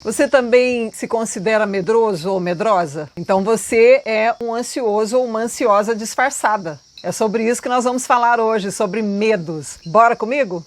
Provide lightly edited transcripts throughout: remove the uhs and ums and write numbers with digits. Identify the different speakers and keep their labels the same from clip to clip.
Speaker 1: Você também se considera medroso ou medrosa? Então você é um ansioso ou uma ansiosa disfarçada. É sobre isso que nós vamos falar hoje, sobre medos. Bora comigo?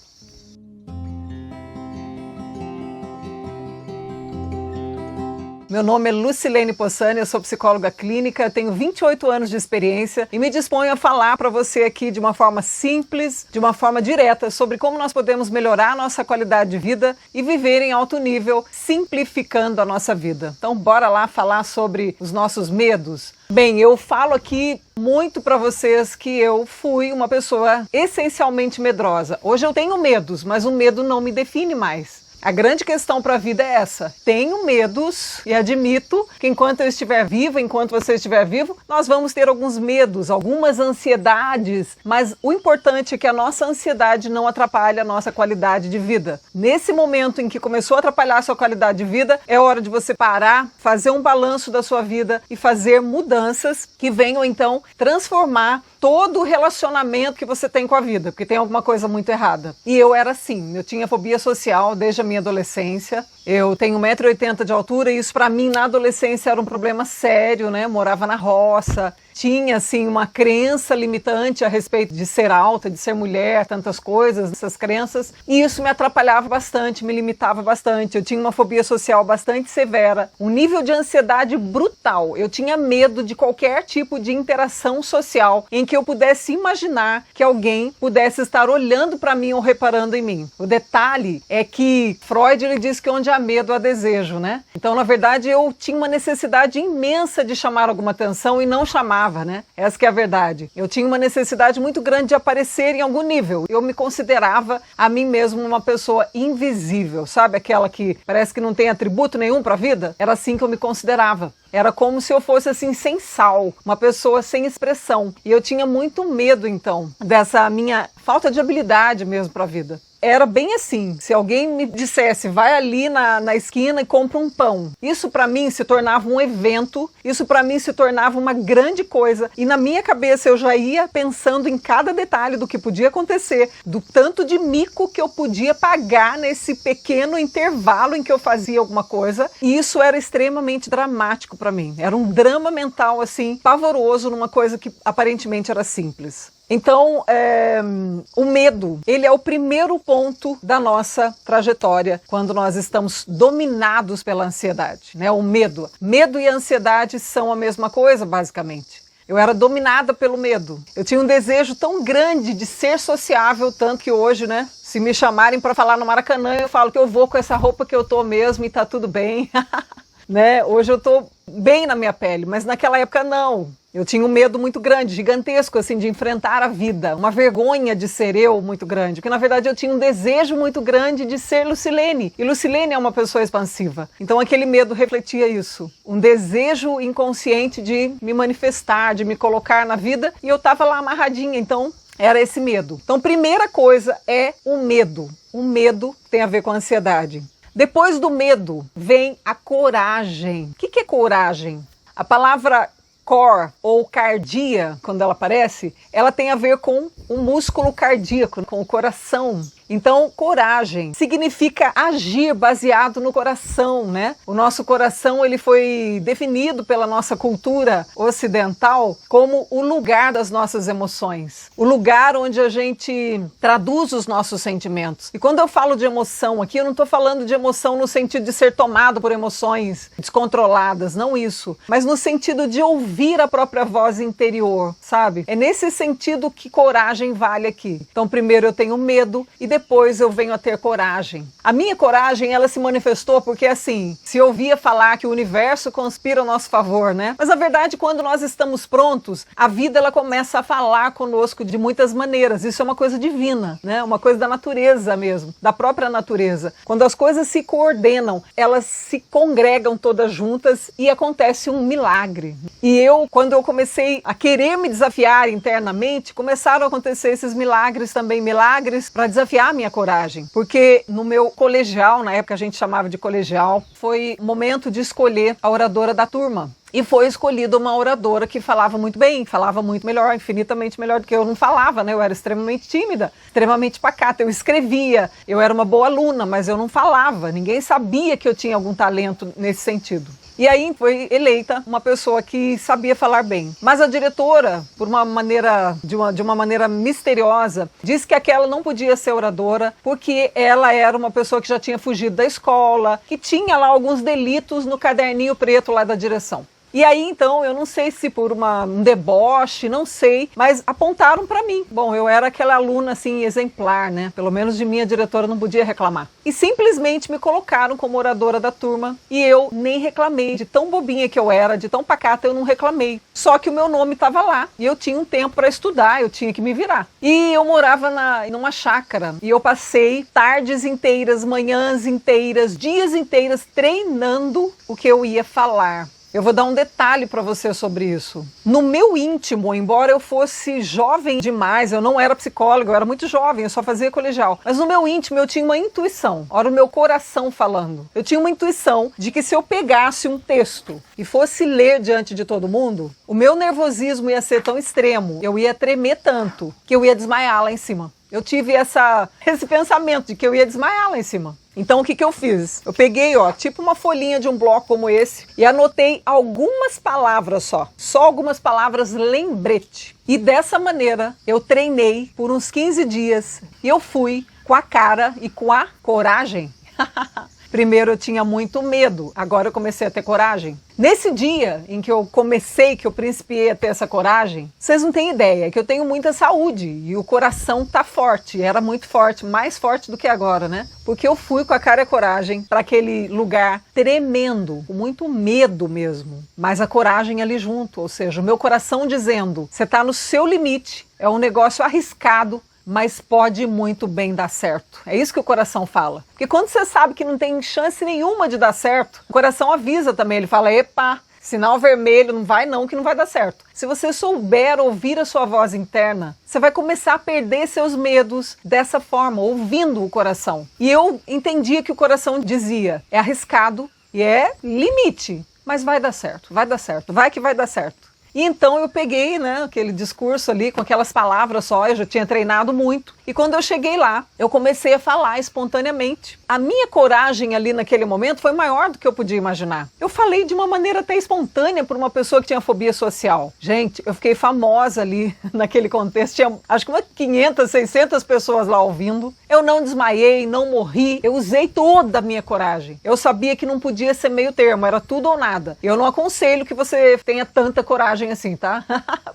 Speaker 1: Meu nome é Lucilene Possani, eu sou psicóloga clínica, tenho 28 anos de experiência e me disponho a falar para você aqui de uma forma simples, de uma forma direta, sobre como nós podemos melhorar a nossa qualidade de vida e viver em alto nível, simplificando a nossa vida. Então bora lá falar sobre os nossos medos. Bem, eu falo aqui muito para vocês que eu fui uma pessoa essencialmente medrosa. Hoje eu tenho medos, mas o medo não me define mais. A grande questão para a vida é essa. Tenho medos e admito que enquanto eu estiver viva, enquanto você estiver vivo, nós vamos ter alguns medos, algumas ansiedades, mas o importante é que a nossa ansiedade não atrapalhe a nossa qualidade de vida. Nesse momento em que começou a atrapalhar a sua qualidade de vida, é hora de você parar, fazer um balanço da sua vida e fazer mudanças que venham então transformar todo o relacionamento que você tem com a vida, porque tem alguma coisa muito errada. E eu era assim, eu tinha fobia social desde a minha adolescência. Eu tenho 1,80 m de altura e isso para mim na adolescência era um problema sério, né? Eu morava na roça, tinha assim uma crença limitante a respeito de ser alta, de ser mulher, tantas coisas, essas crenças, e isso me atrapalhava bastante, me limitava bastante. Eu tinha uma fobia social bastante severa, um nível de ansiedade brutal. Eu tinha medo de qualquer tipo de interação social em que eu pudesse imaginar que alguém pudesse estar olhando para mim ou reparando em mim. O detalhe é que Freud ele diz que onde há medo há desejo, né? Então, na verdade, eu tinha uma necessidade imensa de chamar alguma atenção e não chamava, né? Essa que é a verdade. Eu tinha uma necessidade muito grande de aparecer em algum nível. Eu me considerava a mim mesmo uma pessoa invisível, sabe? Aquela que parece que não tem atributo nenhum para a vida. Era assim que eu me considerava. Era como se eu fosse assim sem sal, uma pessoa sem expressão. E eu tinha muito medo então dessa minha falta de habilidade mesmo para a vida. Era bem assim, se alguém me dissesse, vai ali na esquina e compra um pão. Isso para mim se tornava um evento, isso para mim se tornava uma grande coisa. E na minha cabeça eu já ia pensando em cada detalhe do que podia acontecer, do tanto de mico que eu podia pagar nesse pequeno intervalo em que eu fazia alguma coisa. E isso era extremamente dramático para mim. Era um drama mental assim, pavoroso numa coisa que aparentemente era simples. Então, o medo, ele é o primeiro ponto da nossa trajetória quando nós estamos dominados pela ansiedade, né? O medo. Medo e ansiedade são a mesma coisa, basicamente. Eu era dominada pelo medo. Eu tinha um desejo tão grande de ser sociável, tanto que hoje, né? Se me chamarem para falar no Maracanã, eu falo que eu vou com essa roupa que eu tô mesmo e tá tudo bem. Né? Hoje eu tô bem na minha pele, mas naquela época não. Eu tinha um medo muito grande, gigantesco, assim, de enfrentar a vida. Uma vergonha de ser eu muito grande. Porque, na verdade, eu tinha um desejo muito grande de ser Lucilene. E Lucilene é uma pessoa expansiva. Então, aquele medo refletia isso. Um desejo inconsciente de me manifestar, de me colocar na vida. E eu estava lá amarradinha, então era esse medo. Então, primeira coisa é o medo. O medo tem a ver com a ansiedade. Depois do medo vem a coragem. O que é coragem? A palavra core ou cardia, quando ela aparece, ela tem a ver com o músculo cardíaco, com o coração. Então, coragem significa agir baseado no coração, né? O nosso coração ele foi definido pela nossa cultura ocidental como o lugar das nossas emoções, o lugar onde a gente traduz os nossos sentimentos. E quando eu falo de emoção aqui, eu não estou falando de emoção no sentido de ser tomado por emoções descontroladas, não isso, mas no sentido de ouvir a própria voz interior, sabe? É nesse sentido que coragem vale aqui. Então, primeiro eu tenho medo e depois eu venho a ter coragem. A minha coragem, ela se manifestou porque, assim, se ouvia falar que o universo conspira ao nosso favor, né? Mas, na verdade, quando nós estamos prontos, a vida, ela começa a falar conosco de muitas maneiras. Isso é uma coisa divina, né? Uma coisa da natureza mesmo, da própria natureza. Quando as coisas se coordenam, elas se congregam todas juntas e acontece um milagre. E eu, quando eu comecei a querer me desafiar internamente, começaram a acontecer esses milagres também, milagres para desafiar desafiar a minha coragem, porque no meu colegial, na época a gente chamava de colegial, foi o momento de escolher a oradora da turma. E foi escolhida uma oradora que falava muito bem, falava muito melhor, infinitamente melhor do que eu. Não falava, né? Eu era extremamente tímida, extremamente pacata. Eu escrevia, eu era uma boa aluna, mas eu não falava. Ninguém sabia que eu tinha algum talento nesse sentido. E aí foi eleita uma pessoa que sabia falar bem. Mas a diretora, por uma maneira, de uma maneira misteriosa, disse que aquela não podia ser oradora porque ela era uma pessoa que já tinha fugido da escola, que tinha lá alguns delitos no caderninho preto lá da direção. E aí, então, eu não sei se por um deboche, não sei, mas apontaram para mim. Bom, eu era aquela aluna, assim, exemplar, né? Pelo menos de mim a diretora não podia reclamar. E simplesmente me colocaram como oradora da turma e eu nem reclamei. De tão bobinha que eu era, de tão pacata, eu não reclamei. Só que o meu nome estava lá e eu tinha um tempo para estudar, eu tinha que me virar. E eu morava numa chácara e eu passei tardes inteiras, manhãs inteiras, dias inteiros treinando o que eu ia falar. Eu vou dar um detalhe para você sobre isso. No meu íntimo, embora eu fosse jovem demais, eu não era psicóloga, eu era muito jovem, eu só fazia colegial. Mas no meu íntimo eu tinha uma intuição, olha o meu coração falando. Eu tinha uma intuição de que se eu pegasse um texto e fosse ler diante de todo mundo, o meu nervosismo ia ser tão extremo, eu ia tremer tanto, que eu ia desmaiar lá em cima. Eu tive esse pensamento de que eu ia desmaiar lá em cima. Então o que eu fiz? Eu peguei, tipo uma folhinha de um bloco como esse e anotei algumas palavras só algumas palavras lembrete. E dessa maneira eu treinei por uns 15 dias e eu fui com a cara e com a coragem. Primeiro eu tinha muito medo, agora eu comecei a ter coragem. Nesse dia em que eu principiei a ter essa coragem, vocês não têm ideia, que eu tenho muita saúde e o coração tá forte, era muito forte, mais forte do que agora, né? Porque eu fui com a cara e a coragem para aquele lugar tremendo, com muito medo mesmo, mas a coragem ali junto, ou seja, o meu coração dizendo, você tá no seu limite, é um negócio arriscado, mas pode muito bem dar certo. É isso que o coração fala. Porque quando você sabe que não tem chance nenhuma de dar certo, o coração avisa também, ele fala, epa, sinal vermelho, não vai não, que não vai dar certo. Se você souber ouvir a sua voz interna, você vai começar a perder seus medos dessa forma, ouvindo o coração. E eu entendia que o coração dizia, é arriscado e é limite, mas vai dar certo, vai que vai dar certo. E então eu peguei, né, aquele discurso ali com aquelas palavras só, eu já tinha treinado muito. E quando eu cheguei lá, eu comecei a falar espontaneamente. A minha coragem ali naquele momento foi maior do que eu podia imaginar. Eu falei de uma maneira até espontânea para uma pessoa que tinha fobia social. Gente, eu fiquei famosa ali naquele contexto. Tinha acho que umas 500, 600 pessoas lá ouvindo. Eu não desmaiei, não morri. Eu usei toda a minha coragem. Eu sabia que não podia ser meio termo, era tudo ou nada. Eu não aconselho que você tenha tanta coragem assim, tá?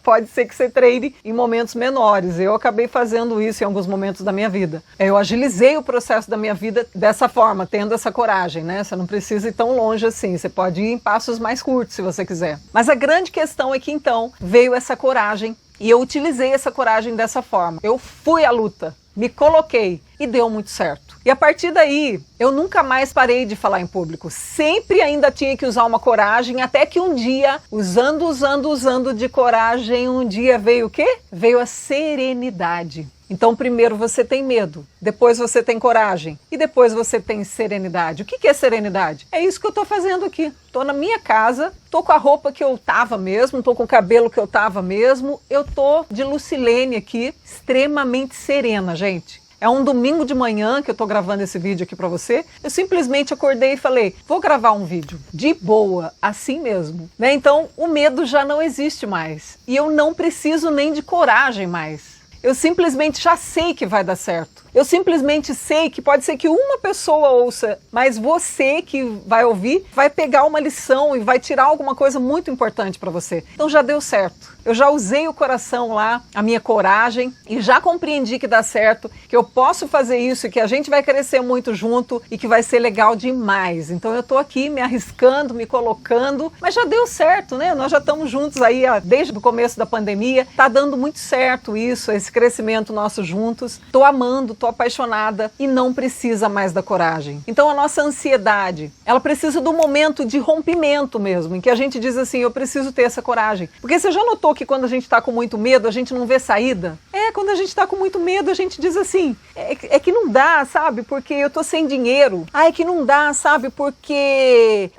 Speaker 1: Pode ser que você treine em momentos menores. Eu acabei fazendo isso em alguns momentos da minha vida. Eu agilizei o processo da minha vida dessa forma, tendo essa coragem, né? Você não precisa ir tão longe assim, você pode ir em passos mais curtos se você quiser. Mas a grande questão é que então veio essa coragem e eu utilizei essa coragem dessa forma. Eu fui à luta, me coloquei e deu muito certo. E a partir daí, eu nunca mais parei de falar em público. Sempre ainda tinha que usar uma coragem, até que um dia, usando de coragem, um dia veio o quê? Veio a serenidade. Então, primeiro você tem medo, depois você tem coragem e depois você tem serenidade. O que é serenidade? É isso que eu estou fazendo aqui. Estou na minha casa, estou com a roupa que eu tava mesmo, estou com o cabelo que eu tava mesmo. Eu estou de Lucilene aqui, extremamente serena, gente. É um domingo de manhã que eu estou gravando esse vídeo aqui para você. Eu simplesmente acordei e falei, vou gravar um vídeo de boa, assim mesmo. Né? Então, o medo já não existe mais. E eu não preciso nem de coragem mais. Eu simplesmente já sei que vai dar certo. Eu simplesmente sei que pode ser que uma pessoa ouça, mas você que vai ouvir vai pegar uma lição e vai tirar alguma coisa muito importante para você. Então já deu certo. Eu já usei o coração lá, a minha coragem, e já compreendi que dá certo, que eu posso fazer isso, que a gente vai crescer muito junto e que vai ser legal demais. Então eu tô aqui me arriscando, me colocando, mas já deu certo, né? Nós já estamos juntos aí desde o começo da pandemia, tá dando muito certo isso, esse crescimento nosso juntos. Tô amando, tô tô apaixonada e não precisa mais da coragem. Então a nossa ansiedade, ela precisa do momento de rompimento mesmo, em que a gente diz assim, eu preciso ter essa coragem. Porque você já notou que quando a gente tá com muito medo, a gente não vê saída? Quando a gente tá com muito medo, a gente diz assim, é que não dá, sabe? Porque eu tô sem dinheiro. É que não dá, sabe? Porque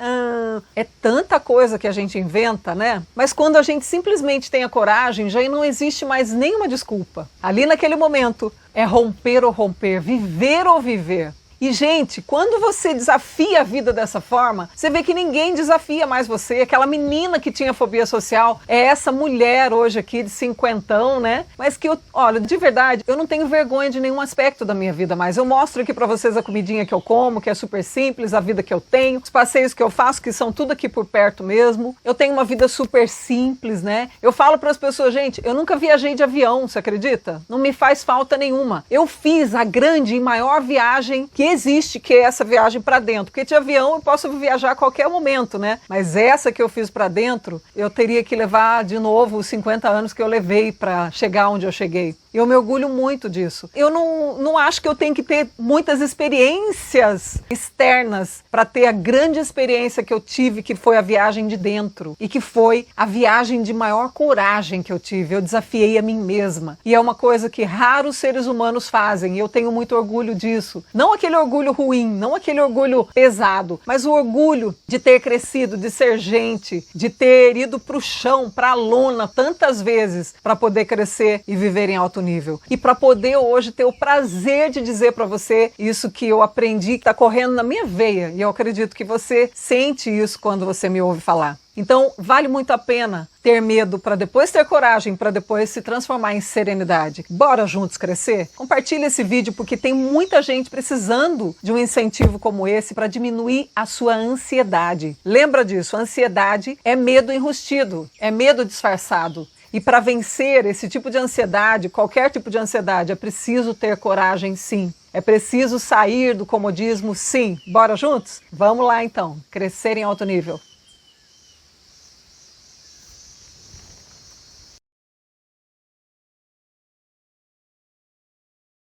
Speaker 1: é tanta coisa que a gente inventa, né? Mas quando a gente simplesmente tem a coragem, já não existe mais nenhuma desculpa. Ali naquele momento, é romper ou romper, viver ou viver. E, gente, quando você desafia a vida dessa forma, você vê que ninguém desafia mais você. Aquela menina que tinha fobia social é essa mulher hoje aqui de cinquentão, né? Mas que olha, de verdade, eu não tenho vergonha de nenhum aspecto da minha vida mais. Eu mostro aqui pra vocês a comidinha que eu como, que é super simples, a vida que eu tenho, os passeios que eu faço, que são tudo aqui por perto mesmo. Eu tenho uma vida super simples, né? Eu falo pras pessoas, gente, eu nunca viajei de avião, você acredita? Não me faz falta nenhuma. Eu fiz a grande e maior viagem que existe, que é essa viagem para dentro, porque de avião eu posso viajar a qualquer momento, né? Mas essa que eu fiz para dentro, eu teria que levar de novo os 50 anos que eu levei para chegar onde eu cheguei. Eu me orgulho muito disso. Eu não acho que eu tenho que ter muitas experiências externas para ter a grande experiência que eu tive, que foi a viagem de dentro. E que foi a viagem de maior coragem que eu tive. Eu desafiei a mim mesma. E é uma coisa que raros seres humanos fazem. E eu tenho muito orgulho disso. Não aquele orgulho ruim, não aquele orgulho pesado, mas o orgulho de ter crescido, de ser gente, de ter ido para o chão, para a lona tantas vezes para poder crescer e viver em alto nível. E para poder hoje ter o prazer de dizer para você isso que eu aprendi, que está correndo na minha veia. E eu acredito que você sente isso quando você me ouve falar. Então, vale muito a pena ter medo para depois ter coragem, para depois se transformar em serenidade. Bora juntos crescer? Compartilhe esse vídeo porque tem muita gente precisando de um incentivo como esse para diminuir a sua ansiedade. Lembra disso, ansiedade é medo enrustido, é medo disfarçado. E para vencer esse tipo de ansiedade, qualquer tipo de ansiedade, é preciso ter coragem, sim. É preciso sair do comodismo, sim. Bora juntos? Vamos lá então, crescer em alto nível.